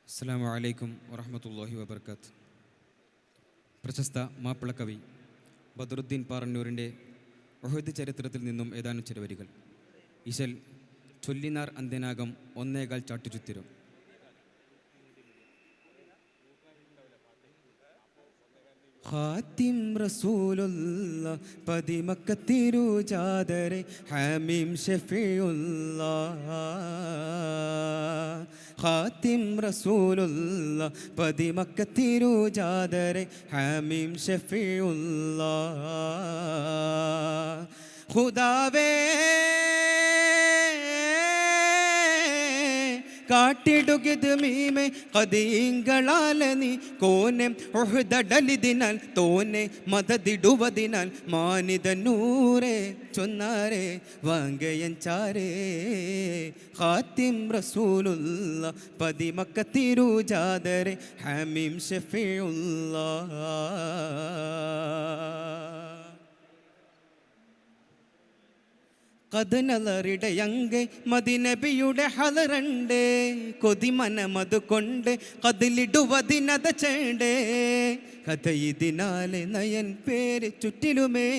അസ്സലാമു അലൈക്കും വറഹ്മത്തുള്ളാഹി വബർക്കാത്ത്. പ്രശസ്ത മാപ്പിളക്കവി ബദറുദ്ദീൻ പാറന്നൂരിൻ്റെ ഉഹദ് ചരിത്രത്തിൽ നിന്നും ഏതാനും ചില വരികൾ. ഇശൽ ചൊല്ലിനാർ അന്ത്യനാഗം ഒന്നേകാൽ ചാട്ടുചുത്തിരും. ഖാത്തിം റസൂലുള്ള പതിമക്കത്തിരുജാദരെ ഹമീം ഷഫീഉല്ലാ. ഖാത്തിം റസൂലുള്ള പതിമക്കത്തിരുജാദരെ ഹമീം ഷഫീഉല്ലാ. ഖുദാവേ കാട്ടിടുകിത് മീമെ കദീങ്ങളാലനി കോനെ ഉഹ്ദടലിതിനാൽ തോനെ മദദിടുവതിനാൽ മാനിദനൂരെ ചൊന്നാരെ വാങ്കയൻ ചാരേ. ഖാത്തിം റസൂലുള്ള പതിമക്കത്തിരുജാദരെ ഹമീം ഷഫീഉല്ലാ. കഥനലറിടയങ്കെ മദിനബിയുടെ ഹലറണ്ടേ കൊതിമനമതു കൊണ്ട് കതിലിടുവതിനത ചേണ്ടേ. കഥ ഇതിനാലെ നയൻ പേര് ചുറ്റിലുമേ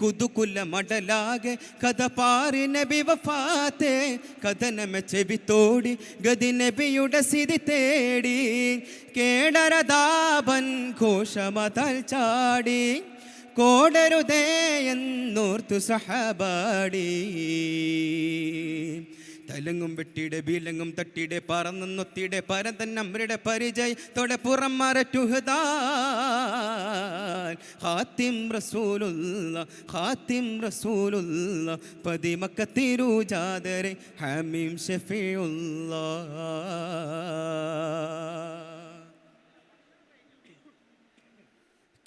കുതുകുല മടലാകെ കഥ പാറി നബി വഫാത്തെ. കഥനമ ചെവിത്തോടി ഗതി നബിയുടെ സിരി തേടി കേടരതാപൻ ഘോഷമതൽ ചാടി കോടരുതേ എന്നോർത്തു സഹബാടി. തലങ്ങും വെട്ടിയുടെ ബീലങ്ങും തട്ടിയുടെ പറന്നൊത്തിയുടെ പരതൻ അമ്രുടെ പരിചയത്തോടെ പുറം മററ്റുഹദാൻ. ഖാത്തിം റസൂലുള്ള ഖാത്തിം റസൂലുള്ള പതിമക്കത്തിരുജാദരെ ഹമീം ഷഫീഉല്ലാ.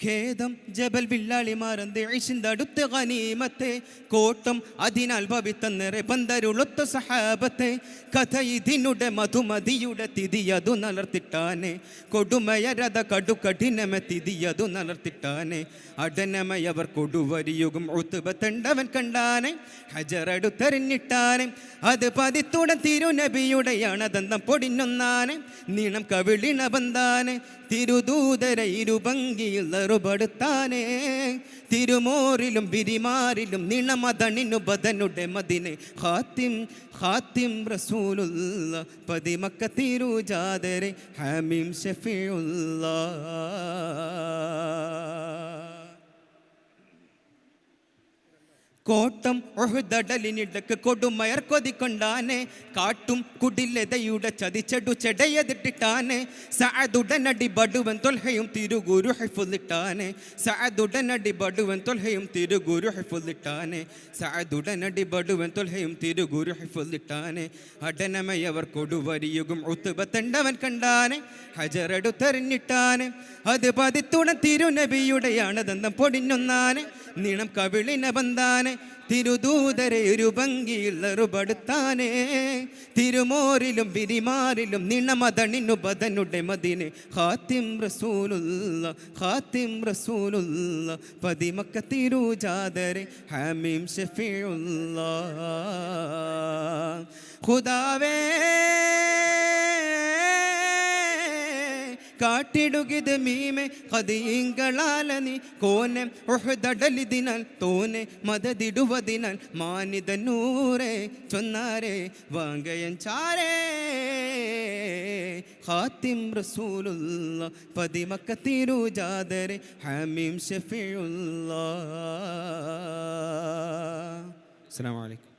ഖേദം ജബൽ വില്ലാളിമാരന്ത് ഇഷിന്തടുത്ത ഗനീമത്തെ കോട്ടം അതിനാൽ ഭവിത്തന്നേറെ പന്തരുളൊത്ത സഹാബത്തെ. കഥ ഇതിനുടെ മധുമതിയുടെ തിതിയതു നലർത്തിട്ടാനെ കൊടുമയരത കടുകഠിനമ തിതിയതു നലർത്തിട്ടാനെ. അടനമയവർ കൊടുവരിയുഗം ഉത്തുബത്തണ്ടവൻ കണ്ടാനെ ഹജറടുത്തെറിഞ്ഞിട്ടാനെ. അത് പതിത്തുടൻ തിരുനബിയുടെ അണദന്തം പൊടിഞ്ഞൊന്നാനെ നീണം കവിളിണ ബന്ധാനെ. തിരുദൂതരെ ഇരുഭംഗിയിൽ നറുപടുത്താനേ തിരുമോറിലും ബിരിമാറിലും നിണമതണിനു ബദനുടെ മദിനെ. ഖാത്തിം ഖാത്തിം റസൂലുള്ള പതിമക്കത്തിരുജാദരെ ഹമീം ഷഫീഉല്ലാ. കോട്ടം ഒഹുദടലിനിടക്ക് കൊടുമയർ കൊതിക്കൊണ്ടാനെ കാട്ടും കുടിലെതയുടെ ചതിച്ചടു ചെടയതിട്ടിട്ടാനെ. സഅദുടനടി ബടുവൻ തൊൽഹയും തിരുഗുരു ഹിഫുലിട്ടാനെ. സഅദുടനടി ബടുവൻ തൊൽഹയും തിരുഗുരു ഹിഫുലിട്ടാനെ. സഅദുടനടി ബടുവൻ തൊൽഹയും തിരുഗുരു ഹിഫുലിട്ടാനെ. അടനമയവർ കൊടുവരിയുഗം ഉത്തുബത്തണ്ടവൻ കണ്ടാനെ ഹജറടുത്തെറിഞ്ഞിട്ടാനെ. അത് പതിത്തുടൻ തിരുനബിയുടെ അണദന്തം പൊടിഞ്ഞൊന്നാനെ നീണം കവിളിന ബന്ധാനെ. തിരുദൂതരെ ഒരു ഭംഗിയിൽ നറുപടുത്താനേ തിരുമോറിലും ബിരിമാറിലും നിണമതണിനു ബദനുടെ മദിനെ. ഖാത്തിം റസൂലുള്ള ഖാത്തിം റസൂലുള്ള പതിമക്കത്തിരുജാദരെ ഹമീം ഷഫീഉല്ലാ. ഖുദാവേ കാട്ടിടുകിത് മീമെ കദീങ്ങളാലനി കോനെ ഉഹ്ദടലിതിനാൽ തോനെ മദദിടുവതിനാൽ മാനിദനൂരെ ചൊന്നാരെ വാങ്കയൻ ചാരേ. ഖാത്തിം റസൂലുള്ള പതിമക്കത്തിരുജാദരെ ഹമീം ഷഫീഉല്ലാ. അസ്സലാമു അലൈക്കും.